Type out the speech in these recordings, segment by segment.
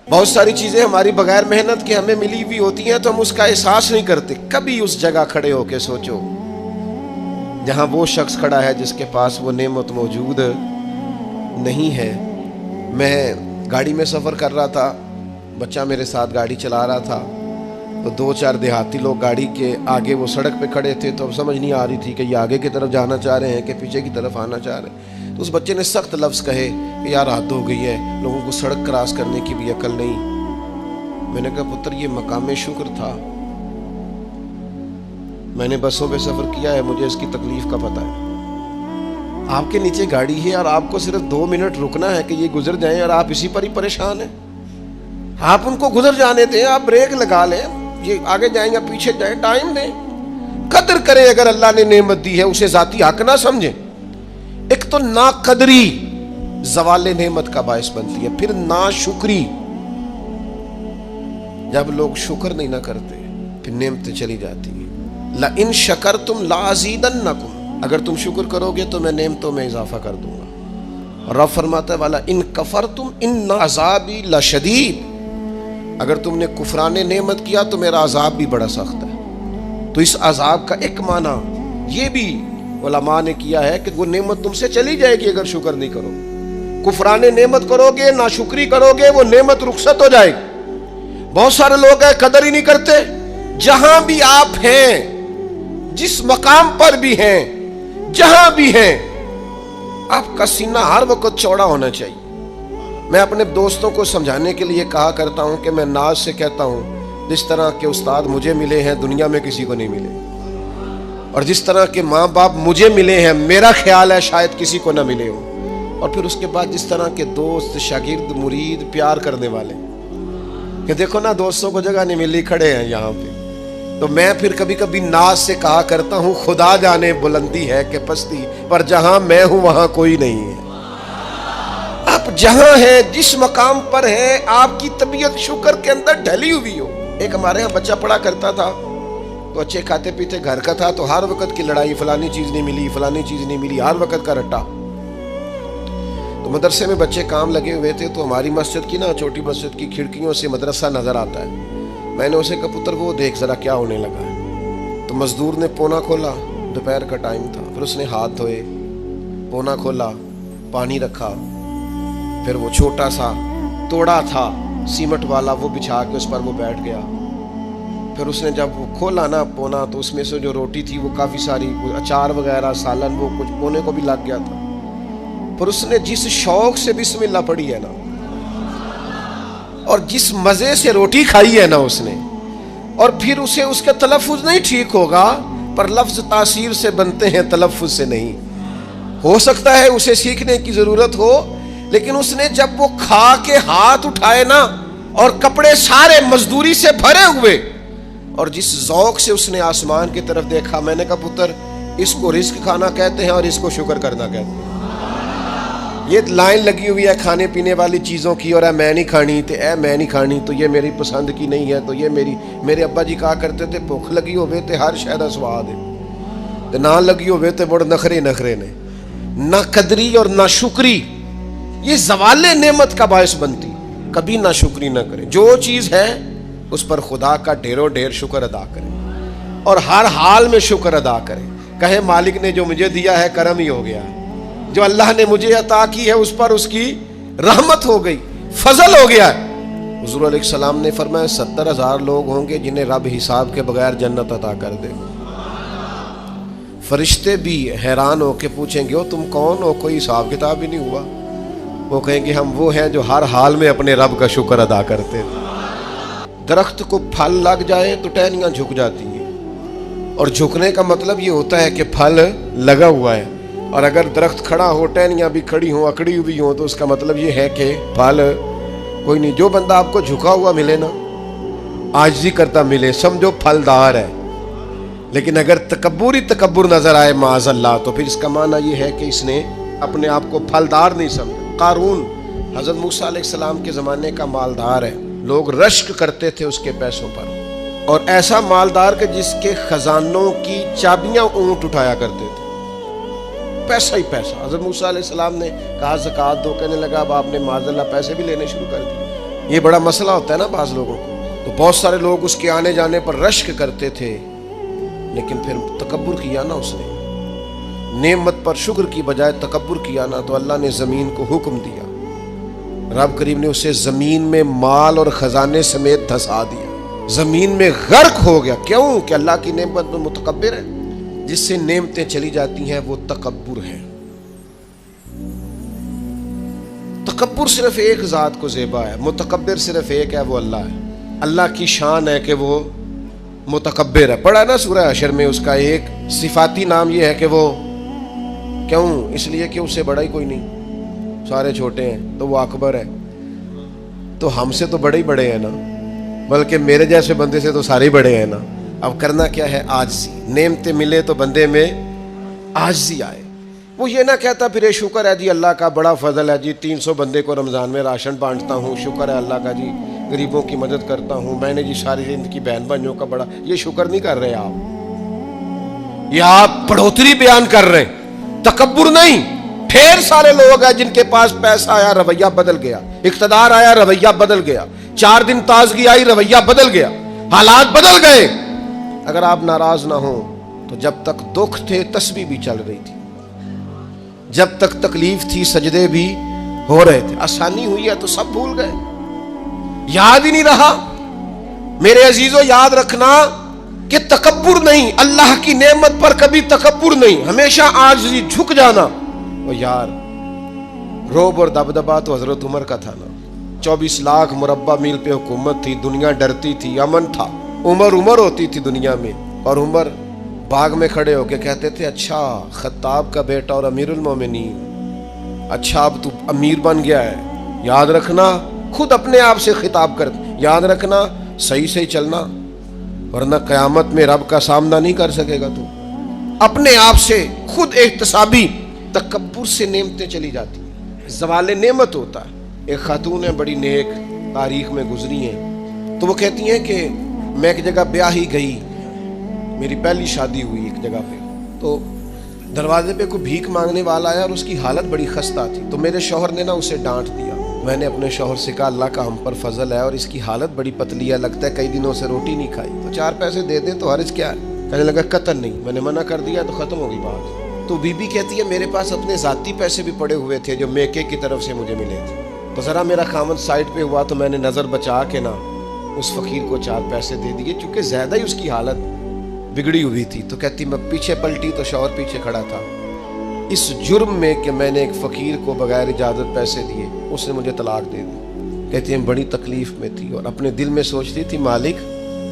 बहुत सारी चीजें हमारी बगैर मेहनत के हमें मिली हुई होती हैं तो हम उसका एहसास नहीं करते। कभी उस जगह खड़े होके सोचो जहां वो शख्स खड़ा है जिसके पास वो नेमत मौजूद नहीं है। मैं गाड़ी में सफ़र कर रहा था, बच्चा मेरे साथ गाड़ी चला रहा था, तो 2-4 देहाती लोग गाड़ी के आगे वो सड़क पे खड़े थे। तो अब समझ नहीं आ रही थी कि ये आगे की तरफ जाना चाह रहे हैं कि पीछे की तरफ आना चाह रहे हैं। तो उस बच्चे ने सख्त लफ्ज़ कहे कि यार हद हो गई है, लोगों को सड़क क्रॉस करने की भी अकल नहीं। मैंने कहा पुत्र ये मकाम शुक्र था, मैंने बसों पे सफ़र किया है, मुझे इसकी तकलीफ़ का पता है। आपके नीचे गाड़ी है और आपको सिर्फ 2 मिनट रुकना है कि ये गुजर जाएं और आप इसी पर ही परेशान हैं। आप उनको गुजर जाने दें, आप ब्रेक लगा लें, ये आगे जाएं या पीछे जाएं, टाइम दें, कदर करें। अगर अल्लाह ने नेमत दी है उसे जाती हक ना समझें। एक तो नाकदरी ज़वाले नेमत का बायस बनती है, फिर नाशुक्री, जब लोग शुक्र नहीं ना करते फिर नेमतें चली जाती हैं। ला इन शकरतुम ला अज़ीदन्नकुम, अगर तुम शुक्र करोगे तो मैं नेमतों में इजाफा कर दूंगा। और रब फरमाता है वाला इन कफरतुम इन्न अज़ाबी लशदीद, अगर तुमने कुफराने नेमत किया तो मेरा अजाब भी बड़ा सख्त है। तो इस अजाब का एक माना ये भी उलमा ने किया है कि वो नेमत तुमसे चली जाएगी अगर शुक्र नहीं करोगे। कुफराने नेमत करोगे, नाशुक्री करोगे, वो नेमत रुखसत हो जाएगी। बहुत सारे लोग हैं कदर ही नहीं करते। जहां भी आप हैं, जिस मकाम पर भी हैं, जहां भी हैं, आपका सीना हर वक्त चौड़ा होना चाहिए। मैं अपने दोस्तों को समझाने के लिए कहा करता हूं कि मैं नाज से कहता हूं जिस तरह के उस्ताद मुझे मिले हैं दुनिया में किसी को नहीं मिले, और जिस तरह के माँ बाप मुझे मिले हैं मेरा ख्याल है शायद किसी को ना मिले हो। और फिर उसके बाद जिस तरह के दोस्त, शागिर्द, मुरीद, प्यार करने वाले, कि देखो ना दोस्तों को जगह नहीं मिली, खड़े हैं यहाँ पे। तो मैं फिर कभी कभी नाज से कहा करता हूँ खुदा जाने बुलंदी है कि पस्ती, पर जहां मैं हूं वहां कोई नहीं है। आप जहां हैं, जिस मकाम पर हैं, आपकी तबीयत शुक्र के अंदर ढली हुई हो। एक हमारे यहाँ बच्चा पढ़ा करता था, तो अच्छे खाते पीते घर का था, तो हर वक्त की लड़ाई, फलानी चीज नहीं मिली, फलानी चीज नहीं मिली, हर वक्त का रट्टा। तो मदरसे में बच्चे काम लगे हुए थे, तो हमारी मस्जिद की ना, छोटी मस्जिद की खिड़कियों से मदरसा नजर आता है। मैंने उसे कहा पुत्र वो देख जरा क्या होने लगा है। तो मजदूर ने पोना खोला, दोपहर का टाइम था, फिर उसने हाथ धोए, पोना खोला, पानी रखा, फिर वो छोटा सा तोड़ा था सीमेंट वाला, वो बिछा के उस पर वो बैठ गया। फिर उसने जब वो खोला ना पोना, तो उसमें से जो रोटी थी वो काफ़ी सारी, अचार वगैरह, सालन, वो कुछ पोने को भी लग गया था। पर उसने जिस शौक से बिस्मिल्लाह पढ़ी है ना, और जिस मज़े से रोटी खाई है ना उसने, और फिर उसे उसका तलफ़ुज़ नहीं ठीक होगा, पर लफ्ज़ तासीर से बनते हैं, तलफ़ुज़ से नहीं। हो सकता है उसे सीखने की ज़रूरत हो, लेकिन उसने जब वो खा के हाथ उठाए ना, और कपड़े सारे मजदूरी से भरे हुए, और जिस ज़ौक़ से उसने आसमान की तरफ देखा, मैंने कहा पुत्र इसको रिस्क खाना कहते हैं और इसको शुक्र करना कहते हैं। ये लाइन लगी हुई है खाने पीने वाली चीज़ों की, और मैं नहीं खानी, तो मैं नहीं खानी, तो ये मेरी पसंद की नहीं है, तो ये मेरे अब्बा जी कहा करते थे भुख लगी होवे तो हर शय दा स्वाद है, तो ना लगी होवे तो बड़ नखरे नखरे ने। ना कदरी और ना शुक्री ये ज़वाले नेमत का बायस बनती। कभी ना शुक्री ना करें, जो चीज़ है उस पर खुदा का ढेरों ढेर शुक्र अदा करें, और हर हाल में शुक्र अदा करें। कहे मालिक ने जो मुझे दिया है करम ही हो गया, जो अल्लाह ने मुझे अता की है उस पर उसकी रहमत हो गई, फजल हो गया। हुज़ूर अलैहिस्सलाम ने फरमाया 70,000 लोग होंगे जिन्हें रब हिसाब के बगैर जन्नत अता कर देगा। फरिश्ते भी हैरान होकर पूछेंगे ओ तुम कौन हो, कोई हिसाब किताब ही नहीं हुआ। वो कहेंगे हम वो हैं जो हर हाल में अपने रब का शुक्र अदा करते थे। दरख्त को फल लग जाए तो टहनियाँ झुक जाती हैं, और झुकने का मतलब ये होता है कि फल लगा हुआ है। और अगर दरख्त खड़ा हो, टहनियाँ भी खड़ी हों, अकड़ी हुई हों, तो उसका मतलब ये है कि फल कोई नहीं। जो बंदा आपको झुका हुआ मिले ना, आजिज़ी करता मिले, समझो फलदार है। लेकिन अगर तकब्बुर नजर आए माज़अल्लाह, तो फिर इसका माना ये है कि इसने अपने आप को फलदार नहीं समझा। कारून हज़रत मूसा अलैहिस्सलाम के ज़माने का मालदार है, लोग रश्क करते थे उसके पैसों पर, और ऐसा मालदार के जिसके खजानों की चाबियां ऊंट उठाया करते थे, पैसा ही पैसा। हज़रत मूसा अलैहिस्सलाम ने कहा ज़कात दो, कहने लगा अब आपने माज़अल्लाह पैसे भी लेने शुरू कर दिए। ये बड़ा मसला होता है ना बाज लोगों को। तो बहुत सारे लोग उसके आने जाने पर रश्क करते थे, लेकिन फिर तकब्बुर किया ना उसने, नेमत पर शुक्र की बजाय तकब्बुर किया ना, तो अल्लाह ने ज़मीन को हुक्म दिया, रब करीम ने उसे ज़मीन में माल और ख़जाने समेत धंसा दिया, ज़मीन में गर्क हो गया। क्यों? कि अल्लाह की नेमत में मुतकब्बिर है। जिससे नेमतें चली जाती हैं वो तकब्बुर है। तकब्बुर सिर्फ एक ज़ात को ज़ेबा है, मुतकब्बिर सिर्फ एक है, वो अल्लाह है। अल्लाह की शान है कि वो मुतकब्बिर है। पढ़ा ना सूरह हशर में, उसका एक सिफाती नाम ये है कि वो, क्यों? इसलिए कि उससे बड़ा ही कोई नहीं, सारे छोटे हैं, तो वो अकबर है। तो हमसे तो बड़े ही बड़े हैं ना, बल्कि मेरे जैसे बंदे से तो सारे ही बड़े हैं ना। अब करना क्या है? आजिज़ी। नेमतें मिले तो बंदे में आजिज़ी आए। वो ये ना कहता फिर शुक्र है जी अल्लाह का, बड़ा फजल है जी, 300 बंदे को रमज़ान में राशन बांटता हूँ, शुक्र है अल्लाह का जी, गरीबों की मदद करता हूँ, मैंने जी सारी जिंदगी बहन भाइयों का बड़ा। ये शुक्र नहीं कर रहे आप, ये आप बढ़ोतरी बयान कर रहे हैं, तकब्बुर नहीं। ढेर सारे लोग हैं जिनके पास पैसा आया, रवैया बदल गया, इख्तदार आया, रवैया बदल गया, 4 दिन ताजगी आई, रवैया बदल गया, हालात बदल गए। अगर आप नाराज ना हो तो जब तक दुख थे तस्बीह भी चल रही थी, जब तक तकलीफ थी सजदे भी हो रहे थे। आसानी हुई है तो सब भूल गए, याद ही नहीं रहा। मेरे अजीजों, याद रखना कि तकब्बुर नहीं, अल्लाह की नेमत पर कभी तकब्बुर नहीं, हमेशा आजिज़ी, झुक जाना। और यार रोब और दबदबा तो हजरत उमर का था ना। 24 लाख मुरब्बा मील पे हुकूमत थी, दुनिया डरती थी, अमन था। उमर उमर होती थी दुनिया में, और उमर बाग में खड़े होके कहते थे, अच्छा खत्ताब का बेटा और अमीरुल मोमिनीन, अच्छा अब तू अमीर बन गया है, याद रखना। खुद अपने आप से खिताब कर, याद रखना, सही सही चलना, वरना क़यामत में रब का सामना नहीं कर सकेगा तू। अपने आप से खुद एहतसाबी। तकब्बुर से नेमतें चली जाती हैं, ज़वाले नेमत होता है। एक खातून है, बड़ी नेक, तारीख में गुजरी हैं, तो वो कहती हैं कि मैं एक जगह ब्याह ही गई, मेरी पहली शादी हुई एक जगह पे, तो दरवाजे पे कोई भीख मांगने वाला आया और उसकी हालत बड़ी खस्ता थी। तो मेरे शौहर ने ना उसे डांट दिया। मैंने अपने शौहर से कहा, अल्लाह का हम पर फजल है और इसकी हालत बड़ी पतली है, लगता है कई दिनों से रोटी नहीं खाई, तो 4 पैसे दे दें तो हर्ज क्या है? कहने लगा, कतन नहीं। मैंने मना कर दिया तो ख़त्म होगी बात। तो बीबी कहती है, मेरे पास अपने ज़ाती पैसे भी पड़े हुए थे जो मेके की तरफ से मुझे मिले थे, तो ज़रा मेरा खामन साइड पे हुआ तो मैंने नज़र बचा के ना उस फ़कीर को 4 पैसे दे दिए, चूँकि ज़्यादा ही उसकी हालत बिगड़ी हुई थी। तो कहती, मैं पीछे पलटी तो शौहर पीछे खड़ा था, इस जुर्म में कि मैंने एक फ़कीर को बगैर इजाज़त पैसे दिए, उसने मुझे तलाक दे दी। कहती है, बड़ी तकलीफ़ में थी और अपने दिल में सोचती थी, मालिक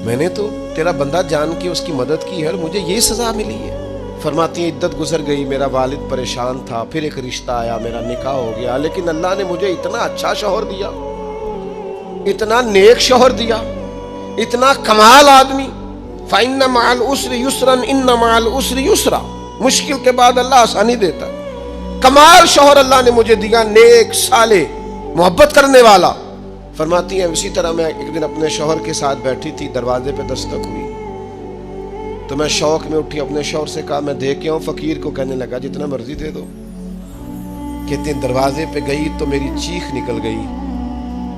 मैंने तो तेरा बंदा जान के उसकी मदद की है और मुझे ये सज़ा मिली है। फरमाती है, इद्दत गुजर गई, मेरा वालिद परेशान था, फिर एक रिश्ता आया, मेरा निकाह हो गया, लेकिन अल्लाह ने मुझे इतना अच्छा शौहर दिया, इतना नेक शौहर दिया, इतना कमाल आदमी। फ़इन्न मअल उसरि युस्रन इन्न मअल उसरि युस्रा, मुश्किल के बाद अल्लाह आसानी देता है। कमाल शौहर अल्लाह ने मुझे दिया, नेक, साले, मोहब्बत करने वाला। फरमाती है, इसी तरह मैं एक दिन अपने शौहर के साथ बैठी थी, दरवाजे पे दस्तक हुई तो मैं शौक में उठी, अपने शौहर से कहा, मैं दे के आऊं फ़कीर को? कहने लगा, जितना मर्जी दे दो। कहते हैं, दरवाजे पे गई तो मेरी चीख निकल गई,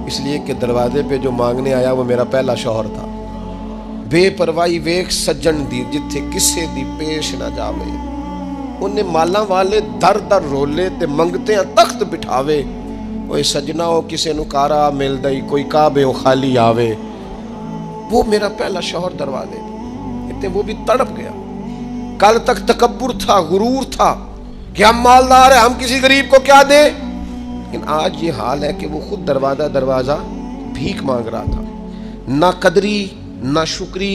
इसलिए कि दरवाजे पे जो मांगने आया वो मेरा पहला शौहर था। बेपरवाही वेख सज्जन दी, जिथे किसे दी पेश ना जावे, उन्हें माला वाले दर दर रोले ते मंगते तख्त बिठावे। वो सजना हो किसे नु कारा मिल दई, कोई काबे हो खाली आवे। वो मेरा पहला शौहर दरवाजे, इतने वो भी तड़प गया। कल तक तकब्बुर था, गुरूर था कि हम मालदार है, हम किसी गरीब को क्या दे, लेकिन आज ये हाल है कि वो खुद दरवाजा दरवाजा भीख मांग रहा था। ना कदरी, ना शुक्री,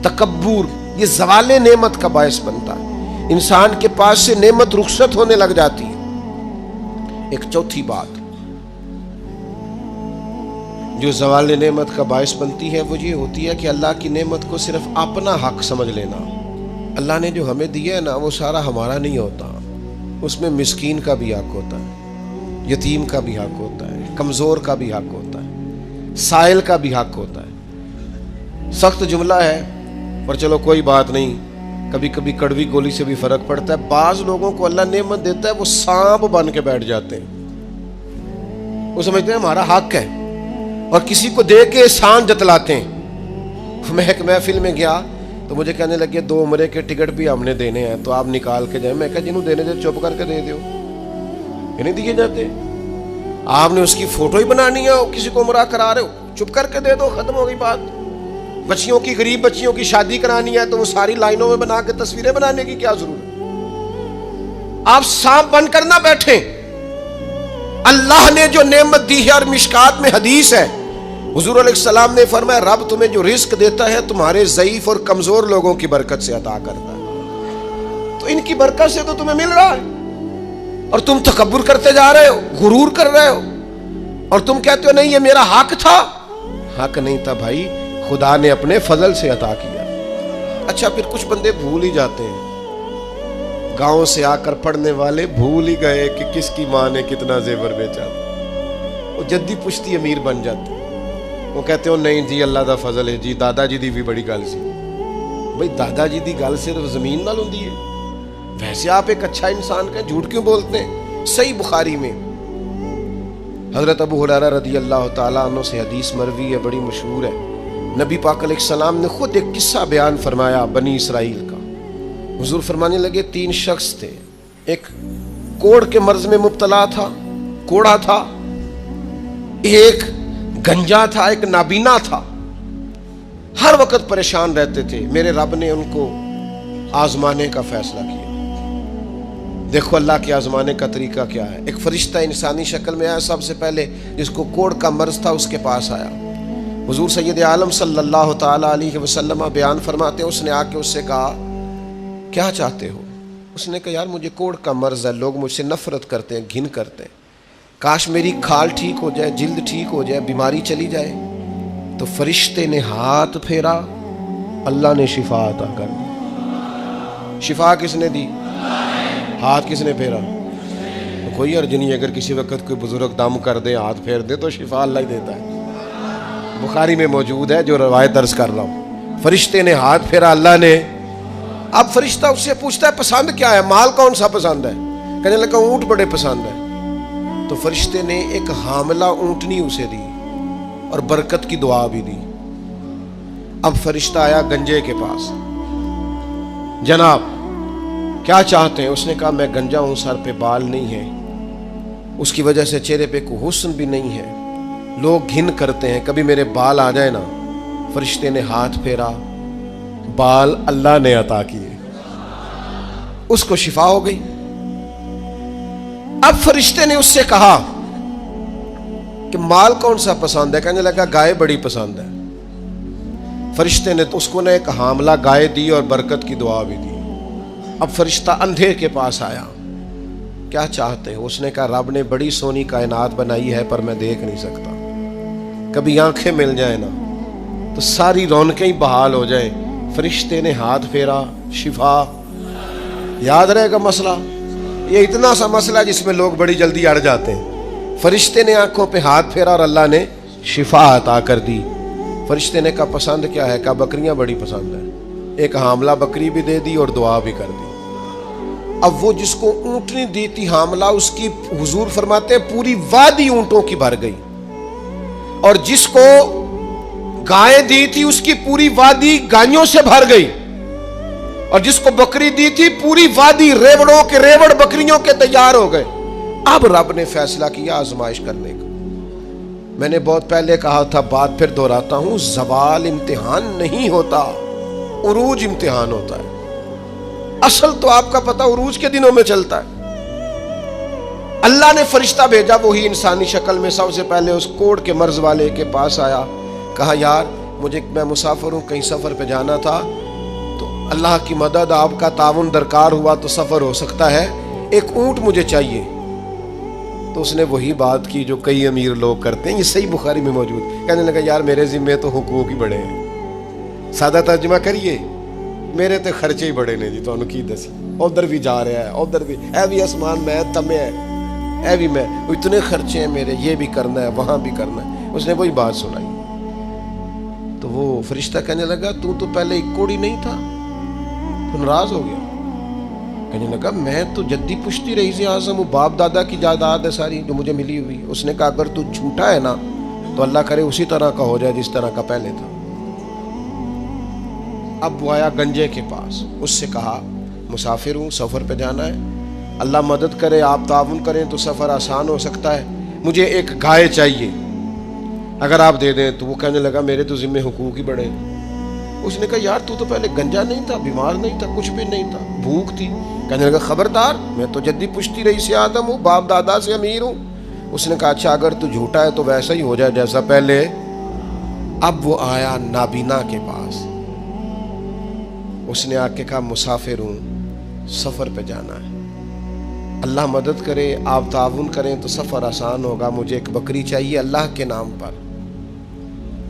तकब्बुर, ये ज़वाले नेमत का बायस बनता है। इंसान के पास से नेमत रुखसत होने लग जाती है। एक चौथी बात जो ज़वाले नेमत का बायस बनती है वो ये होती है कि अल्लाह की नेमत को सिर्फ अपना हक समझ लेना। अल्लाह ने जो हमें दिया है ना, वो सारा हमारा नहीं होता, उसमें मिस्कीन का भी हक होता है, यतीम का भी हक होता है, कमज़ोर का भी हक होता है, साइल का भी हक होता है। सख्त जुमला है पर चलो कोई बात नहीं, कभी कभी कड़वी गोली से भी फ़र्क पड़ता है। बाज़ लोगों को अल्लाह नेमत देता है, वो सांप बन के बैठ जाते हैं, वो समझते हैं हमारा हक है। और किसी को दे के एहसान जतलाते हैं। मैं एक महफिल में गया तो मुझे कहने लगे 2 उम्रे के टिकट भी हमने देने हैं, तो आप निकाल के जाए। मैं कहा जिन्होंने देने दे चुप करके दे दो, ये नहीं दिए जाते। आपने उसकी फोटो ही बनानी है और किसी को उम्रा करा रहे हो, चुप करके दे दो, खत्म हो गई बात। बच्चियों की, गरीब बच्चियों की शादी करानी है तो वो सारी लाइनों में बना के तस्वीरें बनाने की क्या जरूरत। आप सांप बनकर ना बैठे। अल्लाह ने जो नेमत दी है, और मिशकात में हदीस है, हुजूर अलैहिस्सलाम ने फरमाया रब तुम्हें जो रिस्क देता है तुम्हारे ज़ईफ और कमजोर लोगों की बरकत से अता करता है। तो इनकी बरकत से तो तुम्हें मिल रहा है और तुम तकब्बुर करते जा रहे हो, गुरूर कर रहे हो, और तुम कहते हो नहीं ये मेरा हक था। हक नहीं था भाई, खुदा ने अपने फजल से अता किया। अच्छा, फिर कुछ बंदे भूल ही जाते हैं, गांव से आकर पढ़ने वाले भूल ही गए कि किसकी माँ ने कितना जेवर बेचा। वो जद्दी पुश्ती अमीर बन जाते, वो कहते हो नहीं जी अल्लाह दा फजल है जी, दादाजी दी भी बड़ी गल सी। भाई दादाजी दी गल सिर्फ जमीन नाल हुंदी है, वैसे आप एक अच्छा इंसान का झूठ क्यों बोलते हैं। सही बुखारी में हजरत अबू हुरैरा रदी अल्लाह ताला अन्हु से हदीस मरवी है, बड़ी मशहूर है। नबी पाक अलैहिस्सलाम ने खुद एक किस्सा बयान फरमाया बनी इसराइल का। हुजूर फरमाने लगे 3 शख्स थे, एक कोढ़ के मर्ज में मुब्तला था, कोढ़ा था, एक गंजा था, एक नाबीना था, हर वक्त परेशान रहते थे। मेरे रब ने उनको आजमाने का फैसला किया। देखो अल्लाह के आजमाने का तरीका क्या है। एक फरिश्ता इंसानी शक्ल में आया, सबसे पहले जिसको कोढ़ का मर्ज था उसके पास आया। हुजूर सैयद आलम सल्लल्लाहु ताला अलैहि वसल्लम बयान फरमाते हैं, उसने आके उससे कहा क्या चाहते हो। उसने कहा यार मुझे कोढ़ का मर्ज है, लोग मुझसे नफरत करते हैं, घिन करते हैं, काश मेरी खाल ठीक हो जाए, जिल्द ठीक हो जाए, बीमारी चली जाए। तो फरिश्ते ने हाथ फेरा, अल्लाह ने शिफा अता कर दी। शिफा किसने दी? हाथ किसने फेरा? तो कोई अर्ज नहीं, अगर किसी वक्त कोई बुजुर्ग दम कर दे, हाथ फेर दे, तो शिफा अल्लाह ही देता है। बुखारी में मौजूद है, जो रवायत दर्ज कर रहा हूँ। फरिश्ते ने हाथ फेरा, अल्लाह ने। अब फरिश्ता उससे पूछता है पसंद क्या है, माल कौन सा पसंद है। कहने लगा ऊंट बड़े पसंद है। तो फरिश्ते ने एक हामिला ऊंटनी उसे दी और बरकत की दुआ भी दी। अब फरिश्ता आया गंजे के पास, जनाब क्या चाहते हैं। उसने कहा मैं गंजा हूं, सर पे बाल नहीं है, उसकी वजह से चेहरे पे कोई हुस्न भी नहीं है, लोग घिन करते हैं, कभी मेरे बाल आ जाए ना। फरिश्ते ने हाथ फेरा, बाल अल्लाह ने अता किए, उसको शिफा हो गई। अब फरिश्ते ने उससे कहा कि माल कौन सा पसंद है। कहने लगा गाय बड़ी पसंद है। फरिश्ते ने उसको ने एक हामला गाय दी और बरकत की दुआ भी दी। अब फरिश्ता अंधे के पास आया, क्या चाहते हो। उसने कहा रब ने बड़ी सोनी कायनात बनाई है पर मैं देख नहीं सकता, कभी आंखें मिल जाए ना तो सारी रौनकें ही बहाल हो जाए। फरिश्ते ने हाथ फेरा, शिफा। याद रहेगा मसला, ये इतना सा मसला जिसमें लोग बड़ी जल्दी अड़ जाते हैं। फरिश्ते ने आंखों पे हाथ फेरा और अल्लाह ने शिफा अता कर दी। फरिश्ते ने कहा पसंद क्या है। कहा बकरियां बड़ी पसंद है। एक हामला बकरी भी दे दी और दुआ भी कर दी। अब वो जिसको ऊंटनी दी थी हामला, उसकी हुजूर फरमाते हैं पूरी वादी ऊंटों की भर गई, और जिसको गाय दी थी उसकी पूरी वादी गायों से भर गई, और जिसको बकरी दी थी पूरी वादी रेवड़ों के रेवड़ बकरियों के तैयार हो गए। अब रब ने फैसला किया आजमाइश करने का। मैंने बहुत पहले कहा था, बात फिर दोहराता हूं, ज़वाल इम्तिहान नहीं होता, उरूज इम्तिहान होता है। असल तो आपका पता उरूज के दिनों में चलता है। अल्लाह ने फरिश्ता भेजा, वही इंसानी शक्ल में सबसे पहले उस कोढ़ के मर्ज वाले के पास आया। कहा यार मैं मुसाफिर हूं, कहीं सफर पे जाना था, तो अल्लाह की मदद आपका ताउन दरकार हुआ तो सफर हो सकता है, एक ऊंट मुझे चाहिए। तो उसने वही बात की जो कई अमीर लोग करते हैं, ये सही बुखारी में मौजूद। कहने लगा यार मेरे जिम्मे तो हुकूक ही बड़े हैं। सादा तर्जमा करिए, मेरे तो खर्चे ही बड़े ने जी, तुहानू की दसी। उधर भी जा रहा है, उधर भी, ऐ भी आसमान में तमे है, ऐ भी मैं, इतने खर्चे हैं मेरे, ये भी करना है, वहां भी करना है। उसने वही बात सुनाई। तो वो फरिश्ता कहने लगा तू तो पहले एक कोड़ी नहीं था, तो नाराज हो गया। कहने लगा मैं तो जद्दी पुश्ती रईस आज़म हूँ, बाप दादा की जायदाद है सारी जो मुझे मिली हुई। उसने कहा अगर तू झूठा है ना तो अल्लाह करे उसी तरह का हो जाए जिस तरह का पहले था। अब वो आया गंजे के पास, उससे कहा मुसाफिर हूँ, सफ़र पे जाना है, अल्लाह मदद करे, आप ताउन करें तो सफ़र आसान हो सकता है, मुझे एक गाय चाहिए, अगर आप दे दें। तो वो कहने लगा मेरे तो ज़िम्मे हुकूक ही बड़े। उसने कहा यार तू तो पहले गंजा नहीं था, बीमार नहीं था, कुछ भी नहीं था, भूख थी। कहने लगा खबरदार, मैं तो जद्दी पुश्ती रही से आदम हूँ, बाप दादा से अमीर हूँ। उसने कहा अच्छा अगर तू झूठा है तो वैसा ही हो जाए जैसा पहले। अब वो आया नाबीना के पास, उसने आके कहा मुसाफिर हूँ, सफ़र पे जाना है, अल्लाह मदद करे, आप ताउन करें तो सफ़र आसान होगा, मुझे एक बकरी चाहिए अल्लाह के नाम पर।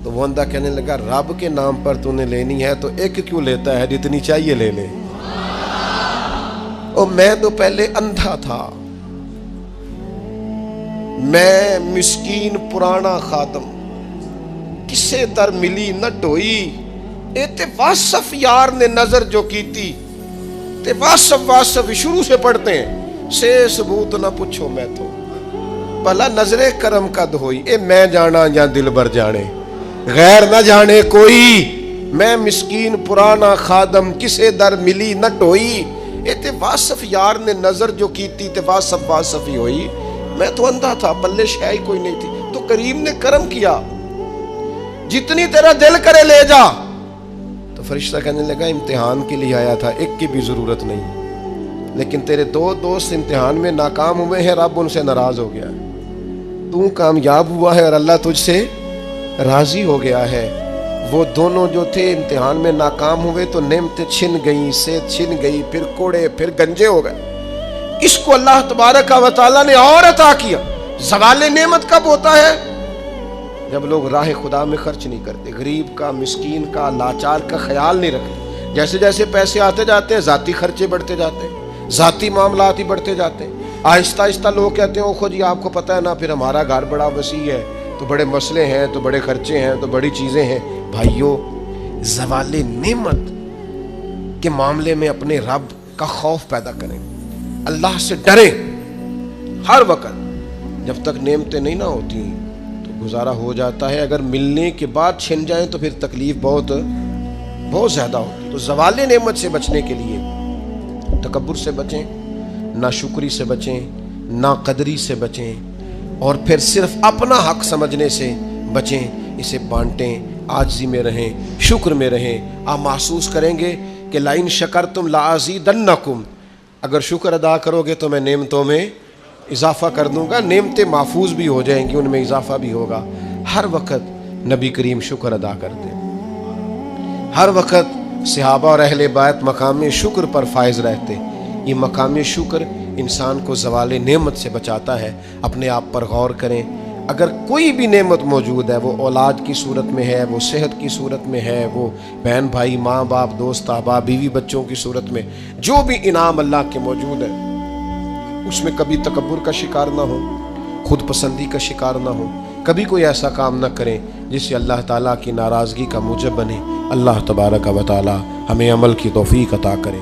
तो वो बंदा कहने लगा रब के नाम पर तूने लेनी है तो एक क्यों लेता है, जितनी चाहिए ले ले। और मैं तो पहले अंधा था, मैं मिस्कीन पुराना खादम, किसे तर मिली न ढोई, ते वासफ यार ने नजर जो की थी, ते वासफ वासफ शुरू से पढ़ते हैं, से सबूत न पूछो मैं तो, भला नजरे करम कद होई, ए मैं जाना या दिल भर जाने, गैर न जाने कोई, मैं मिस्कीन पुराना खादम, किसे दर मिली न ढोई, ते वासफ यार ने नजर जो की थी, ते वासफ वासफ ही हुई। मैं तो अंधा था, पल्ले शय कोई नहीं थी, तो करीम ने करम किया, जितनी तेरा दिल करे ले जा। तो फरिश्ता कहने लगा इम्तिहान के लिए आया था, एक की भी जरूरत नहीं, लेकिन तेरे दो दोस्त इम्तिहान में नाकाम हुए हैं, रब उनसे नाराज हो गया, तू कामयाब हुआ है और अल्लाह तुझसे राजी हो गया है। वो दोनों जो थे इम्तिहान में नाकाम हुए तो नेमतें छिन गई, सेहत छिन गई, फिर कोड़े, फिर गंजे हो गए। इसको अल्लाह तबारक व तआला ने और अता किया। ज़वाले नेमत कब होता है? जब लोग राह खुदा में खर्च नहीं करते, गरीब का, मिस्कीन का, लाचार का ख्याल नहीं रखते। जैसे जैसे पैसे आते जाते हैं ज़ाती खर्चे बढ़ते जाते हैं, ज़ाती मामलात ही बढ़ते जाते हैं। आहिस्ता आहिस्ता लोग कहते हैं ओखो जी आपको पता है ना, फिर हमारा घर बड़ा वसी है तो बड़े मसले हैं, तो बड़े खर्चे हैं, तो बड़ी चीज़ें हैं। भाइयों, ज़वाले नेमत के मामले में अपने रब का खौफ पैदा करें, अल्लाह से डरें हर वक्त। जब तक नेमतें नहीं ना होती तो गुजारा हो जाता है, अगर मिलने के बाद छिन जाएं तो फिर तकलीफ बहुत बहुत ज़्यादा होती है। तो ज़वाले नेमत से बचने के लिए तकब्बुर से बचें, नाशुक्री से बचें, नाकदरी से बचें, और फिर सिर्फ अपना हक समझने से बचें। इसे बांटें, आजिज़ी में रहें, शुक्र में रहें। आप महसूस करेंगे कि लाइन शकरतुम लाज़ीदन्नकुम, अगर शुक्र अदा करोगे तो मैं नेमतों में इजाफ़ा कर दूंगा, नेमतें महफूज भी हो जाएंगी, उनमें इजाफ़ा भी होगा। हर वक़्त नबी करीम शुक्र अदा करते, हर वक़्त सहाबा और अहले बैत मकाम शुक्र पर फायज़ रहते। ये मकाम शुक्र इंसान को ज़वाले नेमत से बचाता है। अपने आप पर गौर करें, अगर कोई भी नेमत मौजूद है, वो औलाद की सूरत में है, वो सेहत की सूरत में है, वो बहन भाई, माँ बाप, दोस्त अहबाब, बीवी बच्चों की सूरत में, जो भी इनाम अल्लाह के मौजूद है, उसमें कभी तकब्बुर का शिकार ना हो, खुद पसंदी का शिकार ना हो, कभी कोई ऐसा काम ना करें जिससे अल्लाह ताला की नाराज़गी का मूजब बने। अल्लाह तबारक व तआला हमें अमल की तौफीक अता करे।